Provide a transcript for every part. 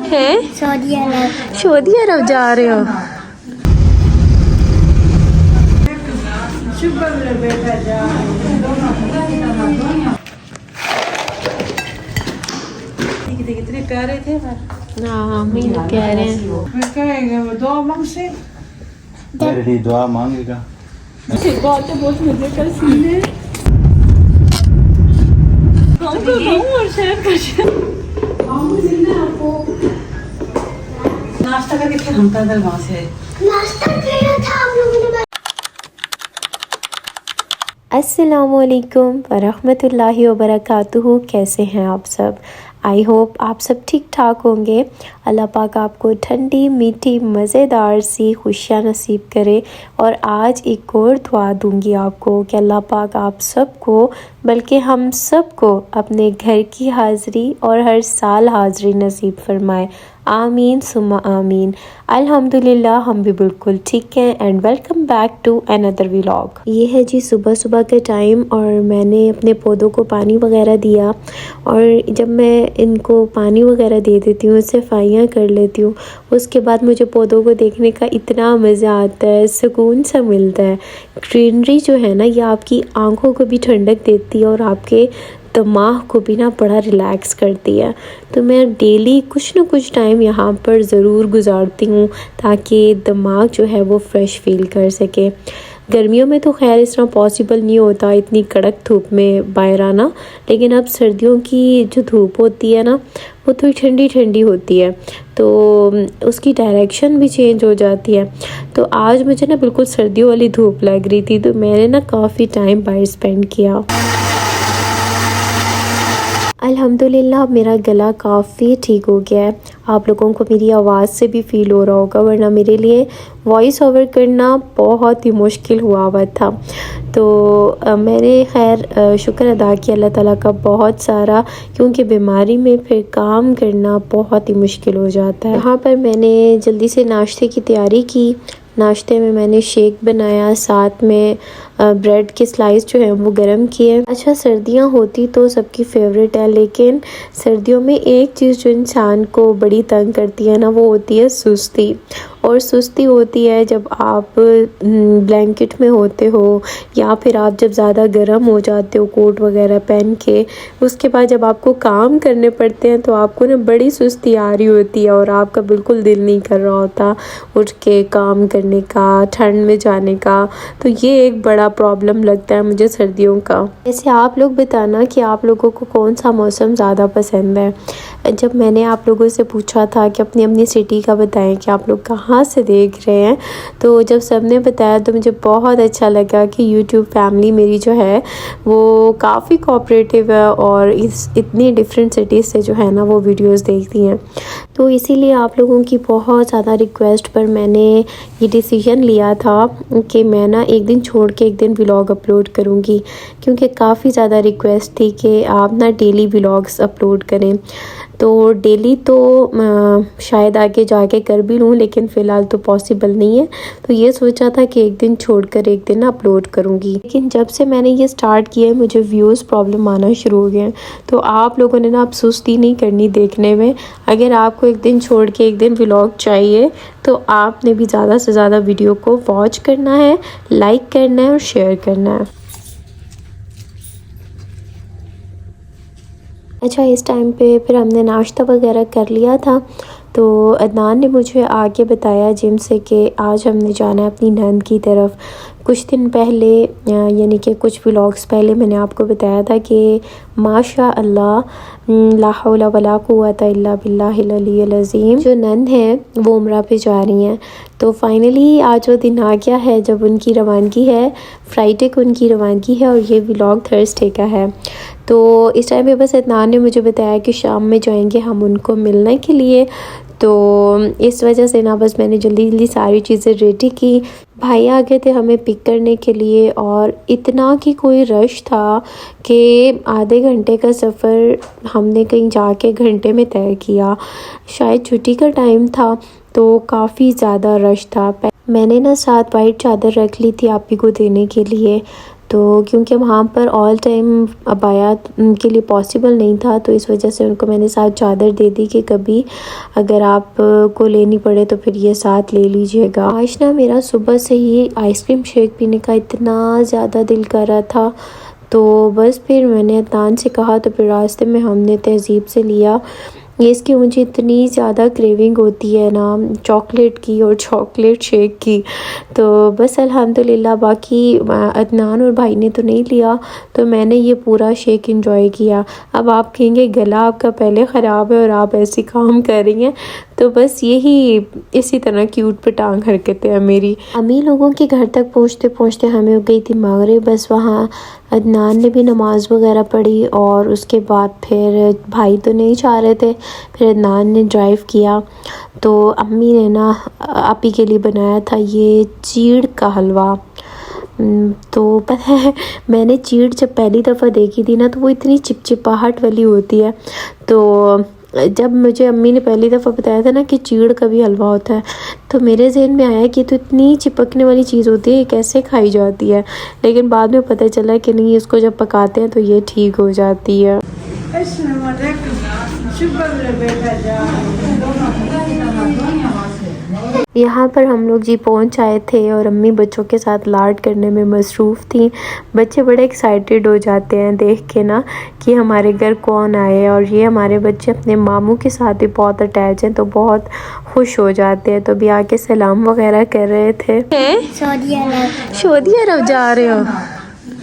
हैं? सऊदी अरब जा रहे हो? कितने प्यारे थे। हाँ हम ही कह रहे हैं। कहेंगे वो दुआ मांग से। मेरे लिए दुआ मांगेगा। बात तो बहुत मजे कर सीने। और शेयर कर। नाश्ता करके फिर हम पैदल वहाँ से नाश्ता किया था आप लोगों ने। अस्सलामुअलैकुम वरहमतुल्लाहि वबरकातुहू। कैसे हैं आप सब? आई होप आप सब ठीक ठाक होंगे। अल्लाह पाक आपको ठंडी मीठी मज़ेदार सी खुशियाँ नसीब करे। और आज एक और दुआ दूंगी आपको कि अल्लाह पाक आप सबको, बल्कि हम सबको अपने घर की हाज़री और हर साल हाज़री नसीब फरमाए। आमीन सुम्मा आमीन। अल्हम्दुलिल्लाह हम भी बिल्कुल ठीक हैं। And welcome back to another vlog. ये है जी सुबह सुबह का टाइम और मैंने अपने पौधों को पानी वगैरह दिया। और जब मैं इनको पानी वगैरह दे देती हूँ, सफाइयाँ कर लेती हूँ, उसके बाद मुझे पौधों को देखने का इतना मज़ा आता है, सुकून सा मिलता है। ग्रीनरी जो है ना, ये आपकी आँखों को भी ठंडक देती है और आपके दिमाग को भी ना बड़ा रिलैक्स करती है। तो मैं डेली कुछ ना कुछ टाइम यहाँ पर ज़रूर गुजारती हूँ ताकि दिमाग जो है वो फ़्रेश फील कर सके। गर्मियों में तो खैर इस तरह पॉसिबल नहीं होता इतनी कड़क धूप में बाहर आना, लेकिन अब सर्दियों की जो धूप होती है ना, वो थोड़ी ठंडी ठंडी होती है, तो उसकी डायरेक्शन भी चेंज हो जाती है। तो आज मुझे ना बिल्कुल सर्दियों वाली धूप लग रही थी, तो मैंने ना काफ़ी टाइम बाहर स्पेंड किया। अल्हम्दुलिल्लाह मेरा गला काफ़ी ठीक हो गया है। आप लोगों को मेरी आवाज़ से भी फ़ील हो रहा होगा, वरना मेरे लिए वॉइस ओवर करना बहुत ही मुश्किल हुआ था। तो मैंने खैर शुक्र अदा किया अल्लाह ताला का बहुत सारा, क्योंकि बीमारी में फिर काम करना बहुत ही मुश्किल हो जाता है। यहाँ पर मैंने जल्दी से नाश्ते की तैयारी की। नाश्ते में मैंने शेक बनाया, साथ में ब्रेड के स्लाइस जो है वो गरम किए। अच्छा, सर्दियाँ होती तो सबकी फेवरेट है, लेकिन सर्दियों में एक चीज़ जो इंसान को बड़ी तंग करती है ना, वो होती है सुस्ती। और सुस्ती होती है जब आप ब्लैंकेट में होते हो, या फिर आप जब ज़्यादा गर्म हो जाते हो कोट वगैरह पहन के। उसके बाद जब आपको काम करने पड़ते हैं तो आपको ना बड़ी सुस्ती आ रही होती है और आपका बिल्कुल दिल नहीं कर रहा होता उठ के काम करने का, ठंड में जाने का। तो ये एक बड़ा प्रॉब्लम लगता है मुझे सर्दियों का। ऐसे आप लोग बताना कि आप लोगों को कौन सा मौसम ज़्यादा पसंद है। जब मैंने आप लोगों से पूछा था कि अपनी अपनी सिटी का बताएं कि आप लोग कहाँ से देख रहे हैं, तो जब सब ने बताया तो मुझे बहुत अच्छा लगा कि यूट्यूब फैमिली मेरी जो है वो काफ़ी कोऑपरेटिव है और इतनी डिफरेंट सिटीज़ से जो है ना वो वीडियोस देखती हैं। तो इसीलिए आप लोगों की बहुत ज़्यादा रिक्वेस्ट पर मैंने ये डिसीजन लिया था कि मैं ना एक दिन छोड़ के एक दिन व्लॉग अपलोड करूँगी, क्योंकि काफ़ी ज़्यादा रिक्वेस्ट थी कि आप ना डेली व्लॉग्स अपलोड करें। तो डेली तो शायद आगे जाके कर भी लूँ, लेकिन फ़िलहाल तो पॉसिबल नहीं है। तो ये सोचा था कि एक दिन छोड़कर एक दिन अपलोड करूँगी, लेकिन जब से मैंने ये स्टार्ट किया है मुझे व्यूज़ प्रॉब्लम आना शुरू हो गए हैं। तो आप लोगों ने ना अब सुस्ती नहीं करनी देखने में। अगर आपको एक दिन छोड़ के एक दिन व्लॉग चाहिए तो आपने भी ज़्यादा से ज़्यादा वीडियो को वॉच करना है, लाइक करना है और शेयर करना है। अच्छा, इस टाइम पे फिर हमने नाश्ता वगैरह कर लिया था। तो अदनान ने मुझे आके बताया जिम से कि आज हमने जाना है अपनी नंद की तरफ। कुछ दिन पहले, यानी कि कुछ व्लॉग्स पहले, मैंने आपको बताया था कि माशा अल्लाह ला हौला वला कुव्वता इल्ला बिल्लाहिल अलिय्यिल अज़ीम जो नंद है वो उम्रा पे जा रही हैं। तो फाइनली आज वो दिन आ गया है जब उनकी रवानगी है। फ्राइडे को उनकी रवानगी है और ये व्लॉग थर्सडे का है। तो इस टाइम पे बस अदनान ने मुझे बताया कि शाम में जाएंगे हम उनको मिलने के लिए। तो इस वजह से ना बस मैंने जल्दी जल्दी सारी चीज़ें रेडी की। भाई आ गए थे हमें पिक करने के लिए और इतना कि कोई रश था कि आधे घंटे का सफ़र हमने कहीं जाके घंटे में तय किया। शायद छुट्टी का टाइम था तो काफ़ी ज़्यादा रश था। मैंने ना साथ वाइट चादर रख ली थी आप ही को देने के लिए। तो क्योंकि वहाँ पर ऑल टाइम अबाया उनके लिए पॉसिबल नहीं था, तो इस वजह से उनको मैंने साथ चादर दे दी कि कभी अगर आप को लेनी पड़े तो फिर ये साथ ले लीजिएगा। आज ना मेरा सुबह से ही आइसक्रीम शेक पीने का इतना ज़्यादा दिल कर रहा था, तो बस फिर मैंने अदनान से कहा, तो फिर रास्ते में हमने तहज़ीब से लिया। ये इसकी मुझे इतनी ज़्यादा क्रेविंग होती है ना चॉकलेट की और चॉकलेट शेक की, तो बस अल्हम्दुलिल्लाह। बाकी अदनान और भाई ने तो नहीं लिया, तो मैंने ये पूरा शेक एंजॉय किया। अब आप कहेंगे गला आपका पहले ख़राब है और आप ऐसे काम कर रही हैं, तो बस यही इसी तरह क्यूट पटांग हरकतें हैं मेरी। अम्मी लोगों के घर तक पहुँचते पहुँचते हमें हो गई थी मगरिब। बस वहाँ अदनान ने भी नमाज़ वगैरह पढ़ी और उसके बाद फिर भाई तो नहीं चाह रहे थे, फिर अदनान ने ड्राइव किया। तो अम्मी ने ना आपी के लिए बनाया था ये चीड़ का हलवा। तो पता है मैंने चीड़ जब पहली दफ़ा देखी थी ना, तो वो इतनी चिपचिपाहट वाली होती है। तो जब मुझे अम्मी ने पहली दफ़ा बताया था ना कि चीड़ का भी हलवा होता है, तो मेरे जहन में आया कि तो इतनी चिपकने वाली चीज़ होती है, ये कैसे खाई जाती है। लेकिन बाद में पता चला कि नहीं, इसको जब पकाते हैं तो ये ठीक हो जाती है। यहाँ पर हम लोग जी पहुँच आए थे और अम्मी बच्चों के साथ लाड करने में मसरूफ़ थी। बच्चे बड़े एक्साइटेड हो जाते हैं देख के ना कि हमारे घर कौन आए, और ये हमारे बच्चे अपने मामू के साथ भी बहुत अटैच हैं, तो बहुत खुश हो जाते हैं। तो भी आके सलाम वगैरह कर रहे थे। सऊदी अरब जा रहे हो?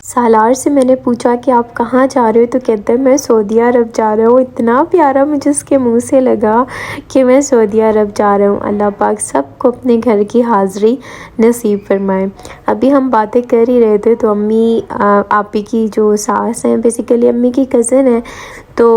सालार से मैंने पूछा कि आप कहाँ जा रहे हो, तो कहते हैं मैं सऊदी अरब जा रहा हूँ। इतना प्यारा मुझे उसके मुंह से लगा कि मैं सऊदी अरब जा रहा हूँ। अल्लाह पाक सबको अपने घर की हाज़िरी नसीब फरमाए। अभी हम बातें कर ही रहे थे, तो अम्मी आपी की जो सास हैं, बेसिकली अम्मी की कज़न है, तो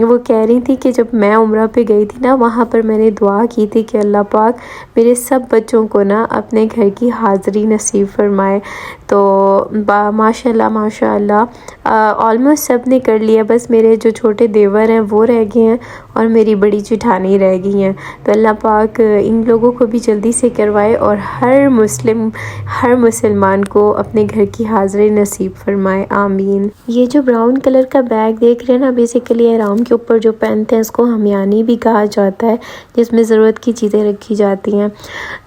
वो कह रही थी कि जब मैं उम्रा पे गई थी ना, वहाँ पर मैंने दुआ की थी कि अल्लाह पाक मेरे सब बच्चों को ना अपने घर की हाज़िरी नसीब फरमाए। तो माशाल्लाह माशाल्लाह ऑलमोस्ट सब ने कर लिया, बस मेरे जो छोटे देवर हैं वो रह गए हैं और मेरी बड़ी जेठानी रह गई हैं। तो अल्लाह पाक इन लोगों को भी जल्दी से करवाए और हर मुसलमान को अपने घर की हाज़िरी नसीब फरमाए, आमीन। ये जो ब्राउन कलर का बैग देख रहे हैं ना, बेसिकली एहराम के ऊपर जो पहनते हैं इसको हमियानी भी कहा जाता है, जिसमें ज़रूरत की चीज़ें रखी जाती हैं।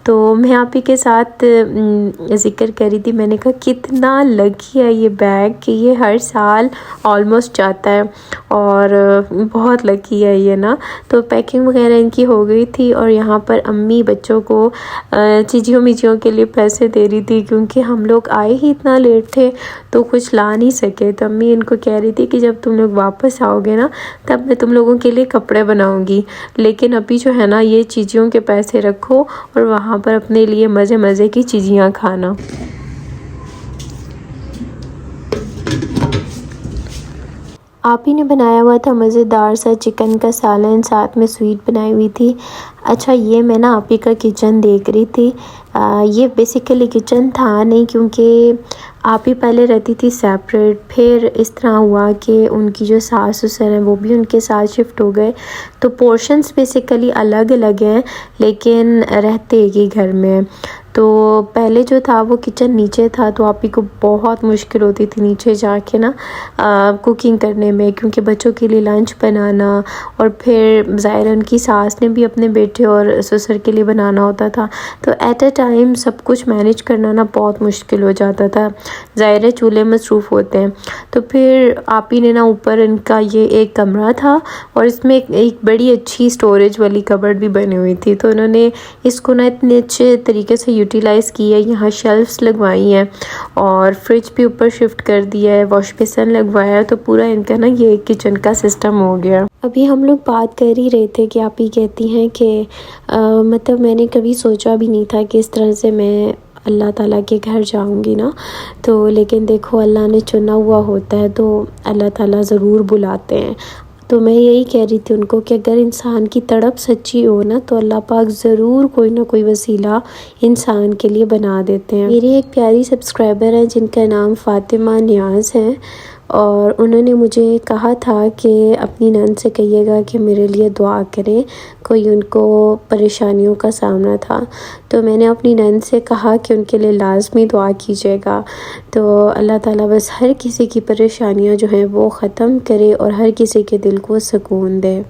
तो मैं आप ही के साथ ज़िक्र करी थी, मैंने कहा कितना लकी है ये बैग कि ये हर साल ऑलमोस्ट जाता है, और बहुत लकी है ये ना। तो पैकिंग वगैरह इनकी हो गई थी, और यहाँ पर अम्मी बच्चों को चीज़ियों मिचियों के लिए पैसे दे रही थी, क्योंकि हम लोग आए ही इतना लेट थे तो कुछ ला नहीं सके। तो अम्मी इनको कह रही थी कि जब तुम लोग वापस आओगे ना, तब मैं तुम लोगों के लिए कपड़े बनाऊंगी, लेकिन अभी जो है ना ये चीज़ियों के पैसे रखो और वहाँ पर अपने लिए मज़े मज़े की चीज़ियाँ खाना। आप ही ने बनाया हुआ था मज़ेदार सा चिकन का सालन, साथ में स्वीट बनाई हुई थी। अच्छा, ये मैं ना आप ही का किचन देख रही थी। ये बेसिकली किचन था नहीं, क्योंकि आप ही पहले रहती थी सेपरेट, फिर इस तरह हुआ कि उनकी जो सास ससुर हैं वो भी उनके साथ शिफ्ट हो गए, तो पोर्शंस बेसिकली अलग अलग हैं लेकिन रहते एक ही घर में। तो पहले जो था वो किचन नीचे था, तो आप ही को बहुत मुश्किल होती थी नीचे जाके ना कुकिंग करने में, क्योंकि बच्चों के लिए लंच बनाना, और फिर ज़ाहिर उनकी सास ने भी अपने बेटे और ससुर के लिए बनाना होता था। तो एट अ टाइम सब कुछ मैनेज करना ना बहुत मुश्किल हो जाता था, ज़ाहिर चूल्हे मसरूफ़ होते हैं। तो फिर आप ही ने ना ऊपर इनका ये एक कमरा था और इसमें एक बड़ी अच्छी स्टोरेज वाली कबर्ड भी बनी हुई थी, तो उन्होंने इसको ना इतने अच्छे तरीके से यूटिलाइज़ किया। यहाँ शेल्फ्स लगवाई हैं और फ्रिज भी ऊपर शिफ्ट कर दिया है, वॉश बेसिन लगवाया है, तो पूरा इनका ना ये किचन का सिस्टम हो गया। अभी हम लोग बात कर ही रहे थे कि आप ही कहती हैं कि मतलब मैंने कभी सोचा भी नहीं था कि इस तरह से मैं अल्लाह ताला के घर जाऊंगी ना, तो लेकिन देखो अल्लाह ने चुना हुआ होता है तो अल्लाह ताला ज़रूर बुलाते हैं। तो मैं यही कह रही थी उनको कि अगर इंसान की तड़प सच्ची हो ना, तो अल्लाह पाक ज़रूर कोई ना कोई वसीला इंसान के लिए बना देते हैं। मेरी एक प्यारी सब्सक्राइबर है जिनका नाम फ़ातिमा नियाज़ है, और उन्होंने मुझे कहा था कि अपनी नंद से कहिएगा कि मेरे लिए दुआ करें, कोई उनको परेशानियों का सामना था। तो मैंने अपनी नंद से कहा कि उनके लिए लाज़मी दुआ कीजिएगा। तो अल्लाह ताला बस हर किसी की परेशानियां जो हैं वो ख़त्म करे और हर किसी के दिल को सुकून दे।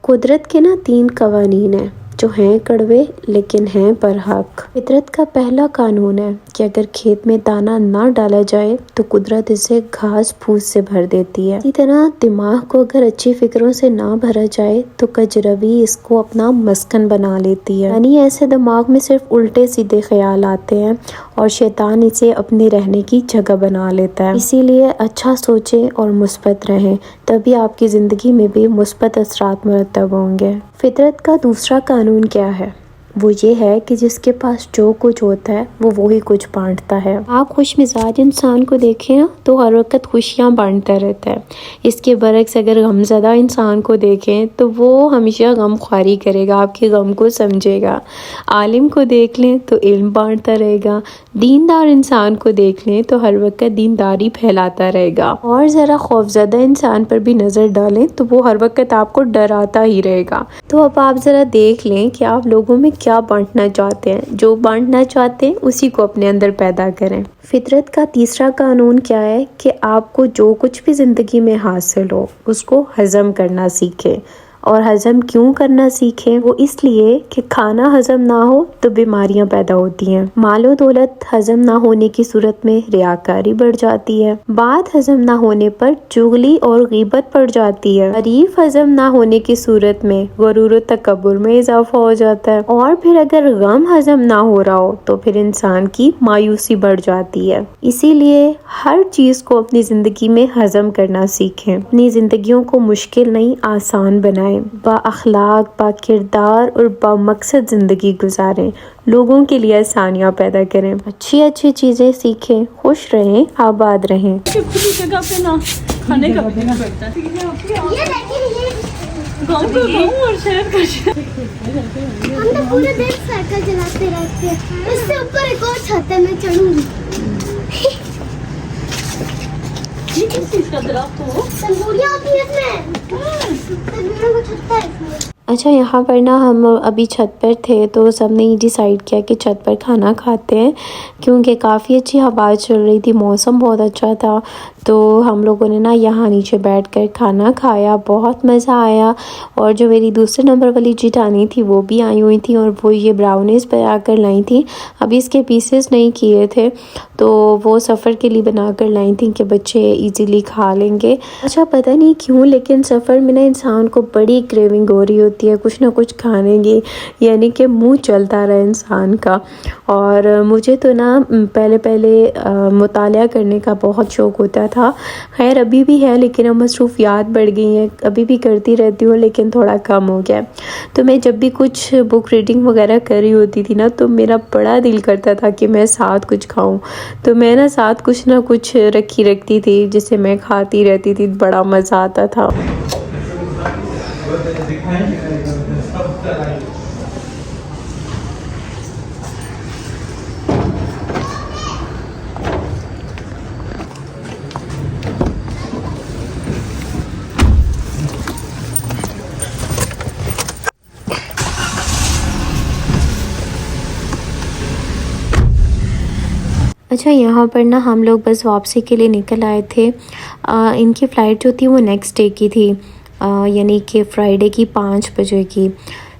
कुदरत के ना 3 कवानीन हैं जो हैं कड़वे लेकिन हैं बरहक। फितरत का पहला कानून है कि अगर खेत में दाना ना डाला जाए तो कुदरत इसे घास फूस से भर देती है। इसी तरह दिमाग को अगर अच्छी फिक्रों से ना भरा जाए तो कजरवी इसको अपना मस्कन बना लेती है। यानी ऐसे दिमाग में सिर्फ उल्टे सीधे ख्याल आते हैं और शैतान इसे अपने रहने की जगह बना लेता है। इसीलिए अच्छा सोचें और मुस्बत रहें, तभी आपकी ज़िंदगी में भी मुस्बत असरात मुरतब होंगे। फितरत का दूसरा कानून क्या है? वो ये है कि जिसके पास जो कुछ होता है वो ही कुछ बांटता है। आप खुश मिजाज इंसान को देखें ना तो हर वक्त खुशियाँ बांटता रहता है। इसके बरक्स अगर गमज़दा इंसान को देखें तो वो हमेशा गम ख्वारी करेगा, आपके गम को समझेगा। आलिम को देख लें तो इल्म बांटता रहेगा। दीनदार इंसान को देख लें तो हर वक्त दीनदारी फैलाता रहेगा। और ज़रा खौफज़दा इंसान पर भी नज़र डालें तो वो हर वक्त आपको डराता ही रहेगा। तो अब आप ज़रा देख लें कि आप लोगों में क्या बांटना चाहते हैं। जो बांटना चाहते हैं उसी को अपने अंदर पैदा करें। फितरत का तीसरा कानून क्या है कि आपको जो कुछ भी ज़िंदगी में हासिल हो उसको हज़म करना सीखें। और हज़म क्यों करना सीखें? वो इसलिए कि खाना हज़म ना हो तो बीमारियां पैदा होती हैं। मालो दौलत हज़म ना होने की सूरत में रियाकारी बढ़ जाती है। बात हज़म ना होने पर चुगली और गीबत बढ़ जाती है। तारीफ हज़म ना होने की सूरत में गुरूर और तकब्बुर में इजाफा हो जाता है। और फिर अगर गम हज़म ना हो रहा हो तो फिर इंसान की मायूसी बढ़ जाती है। इसीलिए हर चीज़ को अपनी ज़िंदगी में हज़म करना सीखें। अपनी ज़िंदगियों को मुश्किल नहीं आसान बनाएं। बाअखलाक, बाकिरदार और बामकसद ज़िंदगी गुजारें। लोगों के लिए आसानियाँ पैदा करें। अच्छी चीज़ें सीखें। खुश रहें, आबाद रहें। खुली जगह पे ना खाने का भी पड़ता है। ये देखिए गाँव का गाँव और शहर का शहर। हम तो पूरे दिन साइकिल चलाते रहते हैं। उससे ऊपर एक और छत है, मैं चढ़ूंगी। ये किस चीज़ का दरख्त हो? तंदूरियाँ होती है इसमें। तंदूरियों को छत है इसमें। अच्छा, यहाँ पर ना हम अभी छत पर थे तो सबने ये डिसाइड किया कि छत पर खाना खाते हैं, क्योंकि काफ़ी अच्छी हवा चल रही थी, मौसम बहुत अच्छा था। तो हम लोगों ने ना यहाँ नीचे बैठकर खाना खाया, बहुत मज़ा आया। और जो मेरी दूसरे नंबर वाली जिठानी थी वो भी आई हुई थी और वो ये ब्राउनीज़ बना कर लाई थी। अभी इसके पीसेस नहीं किए थे तो वो सफ़र के लिए बना कर लाई थी कि बच्चे इजीली खा लेंगे। अच्छा, पता नहीं क्यों लेकिन सफ़र में ना इंसान को बड़ी क्रेविंग हो रही होती है कुछ ना कुछ खाने की, यानी कि मुंह चलता रहा इंसान का। और मुझे तो ना पहले मुतालिया करने का बहुत शौक़ होता था। खैर अभी भी है लेकिन अब मसरूफ़ियात बढ़ गई हैं, अभी भी करती रहती हूँ लेकिन थोड़ा कम हो गया। तो मैं जब भी कुछ बुक रीडिंग वगैरह कर रही होती थी ना तो मेरा बड़ा दिल करता था कि मैं साथ कुछ खाऊं। तो मैं ना साथ कुछ ना कुछ रखती थी जिसे मैं खाती रहती थी, बड़ा मज़ा आता था। अच्छा, यहाँ पर ना हम लोग बस वापसी के लिए निकल आए थे। इनकी फ़्लाइट जो थी वो नेक्स्ट डे की थी, यानी कि फ्राइडे की 5 बजे की।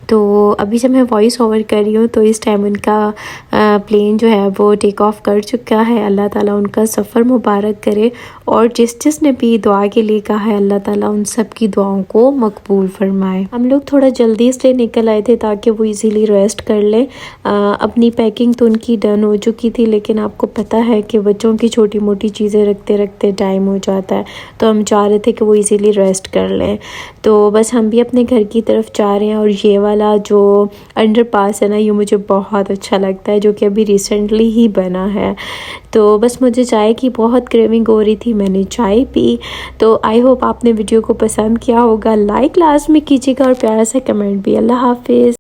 तो अभी जब मैं वॉइस ओवर कर रही हूँ तो इस टाइम उनका प्लेन जो है वो टेक ऑफ कर चुका है। अल्लाह ताला उनका सफ़र मुबारक करे और जिसने भी दुआ के लिए कहा है अल्लाह ताला उन सब की दुआओं को मकबूल फरमाए। हम लोग थोड़ा जल्दी इसलिए निकल आए थे ताकि वो इजीली रेस्ट कर लें। अपनी पैकिंग तो उनकी डन हो चुकी थी लेकिन आपको पता है कि बच्चों की छोटी मोटी चीज़ें रखते रखते टाइम हो जाता है, तो हम चाह रहे थे कि वो इजीली रेस्ट कर लें। तो बस हम भी अपने घर की तरफ जा रहे हैं। और ये वाला जो अंडरपास है ना ये मुझे बहुत अच्छा लगता है, जो कि अभी रिसेंटली ही बना है। तो बस मुझे चाय की बहुत क्रेविंग हो रही थी, मैंने चाय पी। तो आई होप आपने वीडियो को पसंद किया होगा। लाइक लास्ट में कीजिएगा और प्यारा सा कमेंट भी। अल्लाह हाफिज़।